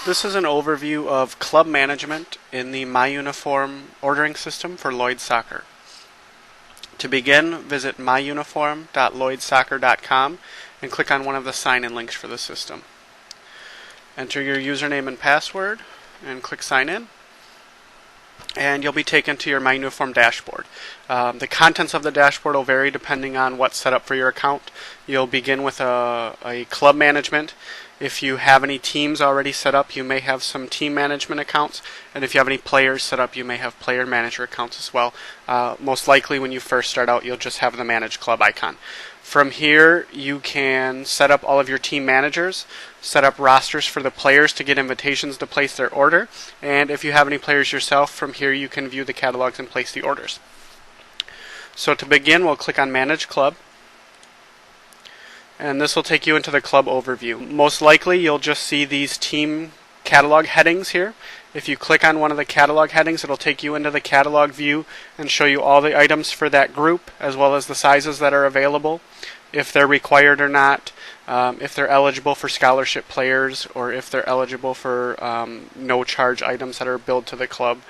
This is an overview of club management in the MyUniform ordering system for Lloyd Soccer. To begin, visit myuniform.lloydsoccer.com and click on one of the sign-in links for the system. Enter your username and password and click sign in, and you'll be taken to your MyUniform dashboard. The contents of the dashboard will vary depending on what's set up for your account. You'll begin with a club management. If you have any teams already set up, you may have some team management accounts, and if you have any players set up, you may have player manager accounts as well. Most likely when you first start out, you'll just have the manage club icon. From here, you can set up all of your team managers, set up rosters for the players to get invitations to place their order, and if you have any players yourself, from here you can view the catalogs and place the orders. So to begin, we'll click on Manage Club, and this will take you into the club overview. Most likely, you'll just see these team catalog headings here. If you click on one of the catalog headings, it'll take you into the catalog view and show you all the items for that group, as well as the sizes that are available, if they're required or not, if they're eligible for scholarship players, or if they're eligible for no-charge items that are billed to the club.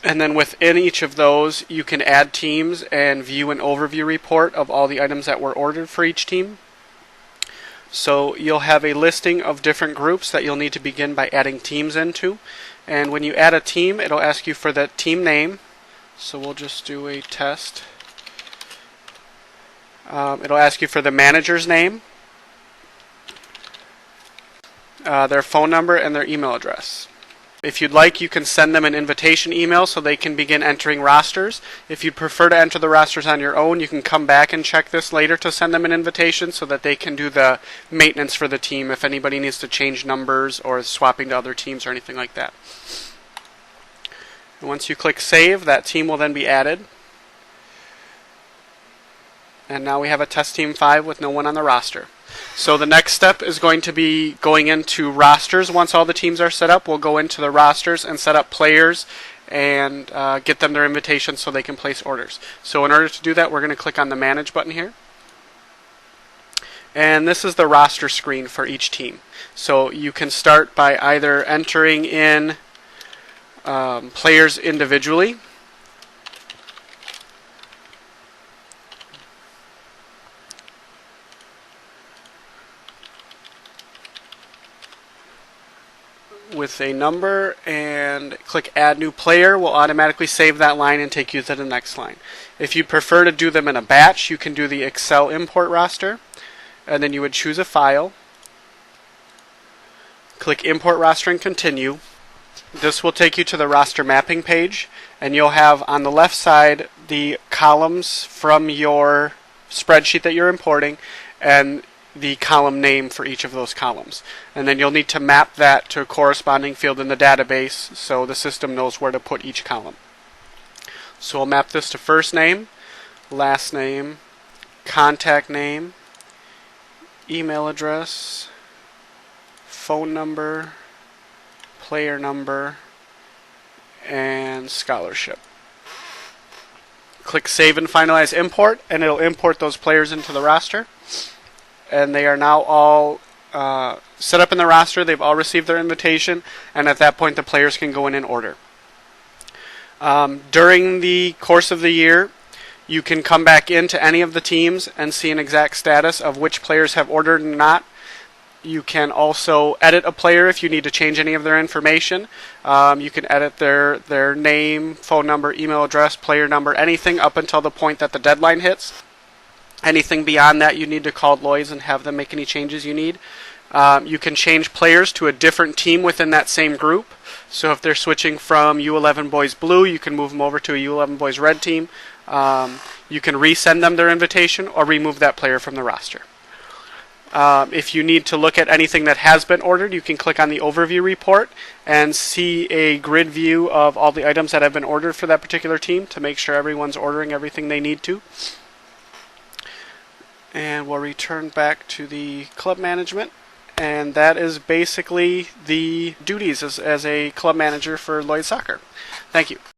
And then within each of those, you can add teams and view an overview report of all the items that were ordered for each team. So you'll have a listing of different groups that you'll need to begin by adding teams into. And when you add a team, it'll ask you for the team name. So we'll just do a test. It'll ask you for the manager's name, their phone number, and their email address. If you'd like, you can send them an invitation email so they can begin entering rosters. If you'd prefer to enter the rosters on your own, you can come back and check this later to send them an invitation so that they can do the maintenance for the team if anybody needs to change numbers or swapping to other teams or anything like that. And once you click Save, that team will then be added. And now we have a Test Team 5 with no one on the roster. So the next step is going to be going into rosters. Once all the teams are set up, we'll go into the rosters and set up players and get them their invitations so they can place orders. So in order to do that, we're going to click on the Manage button here. And this is the roster screen for each team. So you can start by either entering in players individually, with a number, and click Add New Player. Will automatically save that line and take you to the next line. If you prefer to do them in a batch, you can do the Excel import roster, and then you would choose a file, click Import Roster and Continue. This will take you to the roster mapping page, and you'll have on the left side the columns from your spreadsheet that you're importing and the column name for each of those columns. And then you'll need to map that to a corresponding field in the database so the system knows where to put each column. So we'll map this to first name, last name, contact name, email address, phone number, player number, and scholarship. Click Save and Finalize Import, and it'll import those players into the roster. And they are now all set up in the roster. They've all received their invitation, and at that point the players can go in and order. During the course of the year, you can come back into any of the teams and see an exact status of which players have ordered and not. You can also edit a player if you need to change any of their information. You can edit their name, phone number, email address, player number, anything up until the point that the deadline hits. Anything beyond that, you need to call Lloyd's and have them make any changes you need. You can change players to a different team within that same group. So if they're switching from U11 Boys Blue, you can move them over to a U11 Boys Red team. You can resend them their invitation or remove that player from the roster. If you need to look at anything that has been ordered, you can click on the overview report and see a grid view of all the items that have been ordered for that particular team to make sure everyone's ordering everything they need to. And we'll return back to the club management, and that is basically the duties as a club manager for Lloyd Soccer. Thank you.